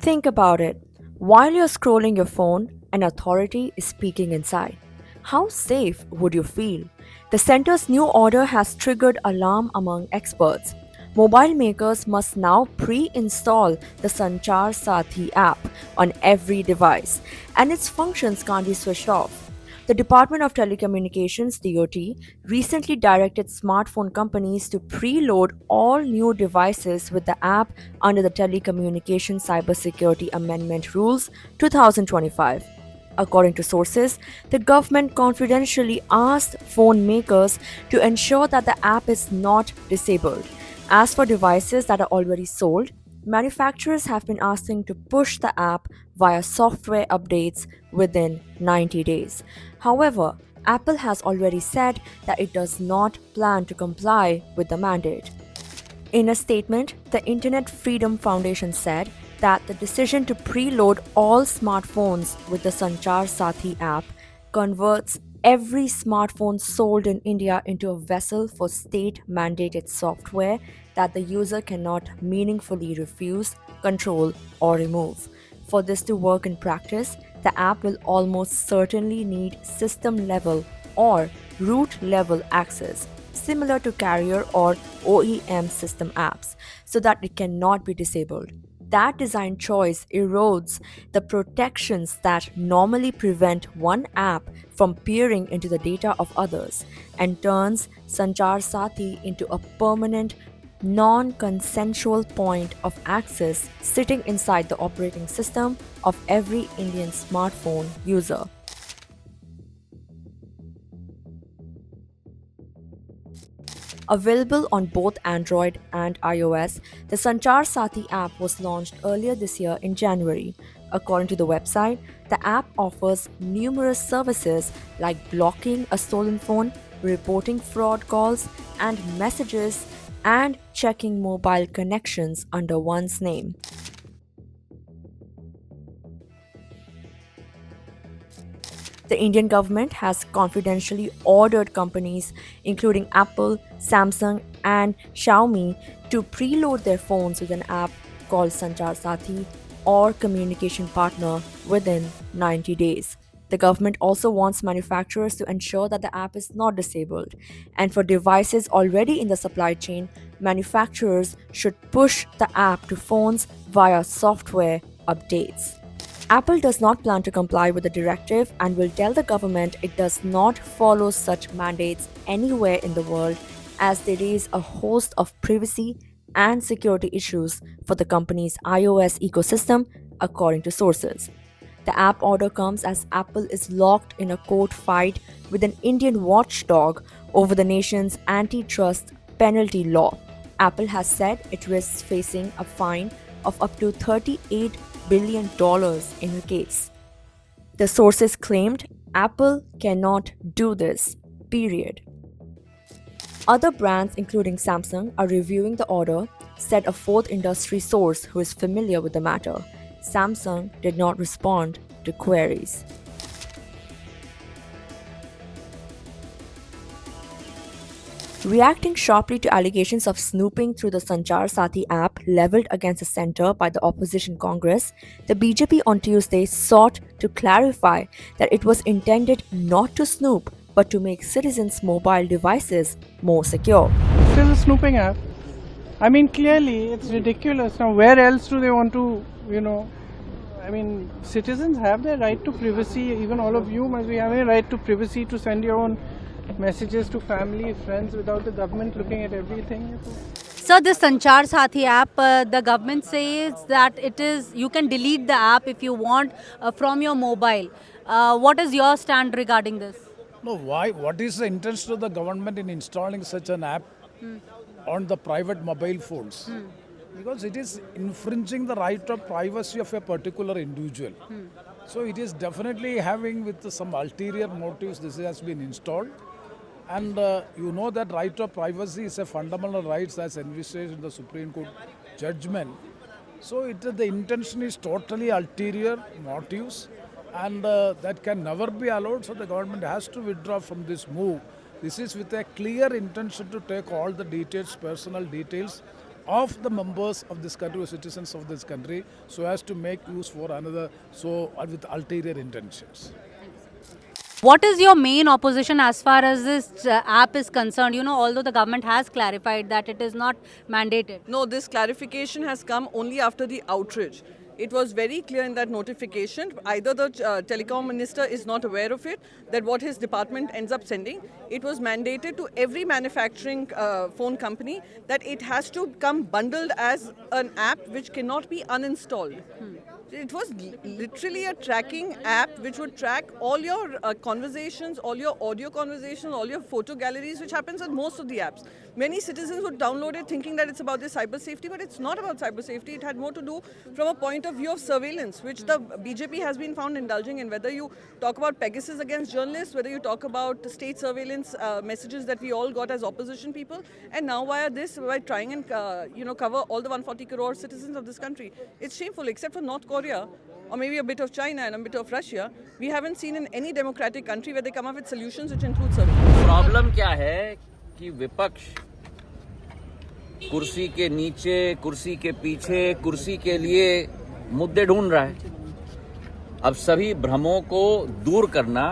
Think about it. While you're scrolling your phone, an authority is speaking inside. How safe would you feel? The center's new order has triggered alarm among experts. Mobile makers must now pre install the Sanchar Saathi app on every device, and its functions can't be switched off. The Department of Telecommunications (DOT) recently directed smartphone companies to preload all new devices with the app under the Telecommunications Cybersecurity Amendment Rules 2025. According to sources, the government confidentially asked phone makers to ensure that the app is not disabled. As for devices that are already sold, manufacturers have been asking to push the app via software updates within 90 days. However, Apple has already said that it does not plan to comply with the mandate. In a statement, the Internet Freedom Foundation said that the decision to preload all smartphones with the Sanchar Saathi app converts every smartphone sold in India into a vessel for state mandated software that the user cannot meaningfully refuse, control, or remove. For this to work in practice, the app will almost certainly need system level or root level access, similar to carrier or OEM system apps, so that it cannot be disabled. That design choice erodes the protections that normally prevent one app from peering into the data of others and turns Sanchar Saathi into a permanent, non consensual point of access sitting inside the operating system of every Indian smartphone user. Available on both Android and iOS, the Sanchar Saathi app was launched earlier this year in January. According to the website, the app offers numerous services like blocking a stolen phone, reporting fraud calls and messages, and checking mobile connections under one's name. The Indian government has confidentially ordered companies, including Apple, Samsung, and Xiaomi, to preload their phones with an app called Sanchar Saathi or Communication Partner within 90 days. The government also wants manufacturers to ensure that the app is not disabled. And for devices already in the supply chain, manufacturers should push the app to phones via software updates. Apple does not plan to comply with the directive and will tell the government it does not follow such mandates anywhere in the world as they raise a host of privacy and security issues for the company's iOS ecosystem, according to sources. The app order comes as Apple is locked in a court fight with an Indian watchdog over the nation's antitrust penalty law. Apple has said it risks facing a fine of up to $38 billion in the case. The sources claimed Apple cannot do this, period. Other brands, including Samsung, are reviewing the order, said a fourth industry source who is familiar with the matter. Samsung did not respond to queries. Reacting sharply to allegations of snooping through the Sanchar Saathi app leveled against the centre by the opposition Congress, the BJP on Tuesday sought to clarify that it was intended not to snoop but to make citizens' mobile devices more secure. This is a snooping app. I mean, clearly, it's ridiculous. Now, where else do they want to, citizens have their right to privacy. Even all of you must be having a right to privacy to send your own messages to family, friends without the government looking at everything. So this Sanchar Saathi app, the government says that you can delete the app if you want from your mobile. What is your stand regarding this? No, why? What is the intention of the government in installing such an app on the private mobile phones? Because it is infringing the right of privacy of a particular individual. So it is definitely having with some ulterior motives this has been installed. And you know that right of privacy is a fundamental right as envisaged in the Supreme Court judgment. So the intention is totally ulterior motives, and that can never be allowed. So the government has to withdraw from this move. This is with a clear intention to take all the details, personal details of the members of this country or citizens of this country so as to make use for another, so with ulterior intentions. What is your main opposition as far as this app is concerned? You know, although the government has clarified that it is not mandated. No, this clarification has come only after the outrage. It was very clear in that notification. Either the telecom minister is not aware of it, that what his department ends up sending. It was mandated to every manufacturing phone company that it has to come bundled as an app which cannot be uninstalled. It was literally a tracking app which would track all your conversations, all your audio conversations, all your photo galleries, which happens on most of the apps. Many citizens would download it thinking that it's about their cyber safety, but it's not about cyber safety. It had more to do from a point of view of surveillance, which the BJP has been found indulging in. Whether you talk about Pegasus against journalists, whether you talk about the state surveillance messages that we all got as opposition people, and now via this, by trying and cover all the 140 crore citizens of this country. It's shameful, except for North Korea, or maybe a bit of China and a bit of Russia. We haven't seen in any democratic country where they come up with solutions which include surveillance. Problem क्या है कि विपक्ष कुर्सी के नीचे, कुर्सी के पीछे, कुर्सी के लिए मुद्दे ढूंढ रहा है। अब सभी भ्रमों को दूर करना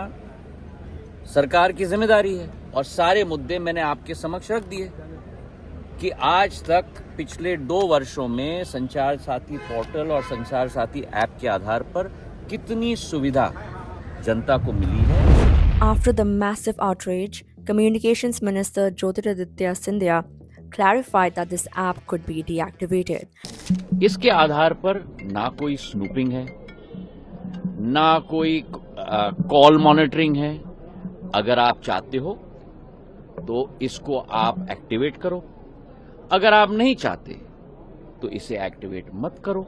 सरकार की जिम्मेदारी है और सारे मुद्दे मैंने आपके समक्ष रख दिए कि आज तक पिछले 2 वर्षों में संचार साथी पोर्टल और संचार साथी ऐप के आधार पर कितनी सुविधा जनता को मिली है। After the massive outrage, Communications Minister Jyotiraditya Scindia clarified that this app could be deactivated. इसके आधार पर ना कोई स्नूपिंग है, ना कोई कॉल मॉनिटरिंग है। अगर आप चाहते हो तो इसको आप एक्टिवेट करो, अगर आप नहीं चाहते तो इसे एक्टिवेट मत करो।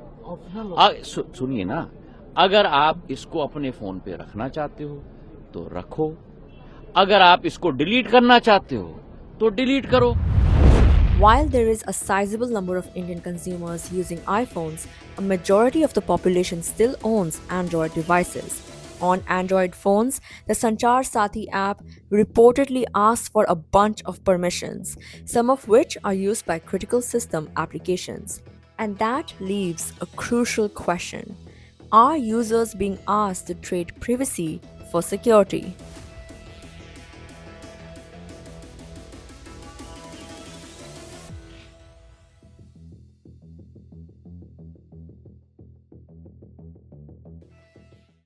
सुनिए ना, अगर आप इसको अपने फोन पे रखना चाहते हो तो रखो, अगर आप इसको डिलीट करना चाहते हो तो डिलीट करो। While there is a sizable number of Indian consumers using iPhones, a majority of the population still owns Android devices. On Android phones, the Sanchar Saathi app reportedly asks for a bunch of permissions, some of which are used by critical system applications. And that leaves a crucial question. Are users being asked to trade privacy for security?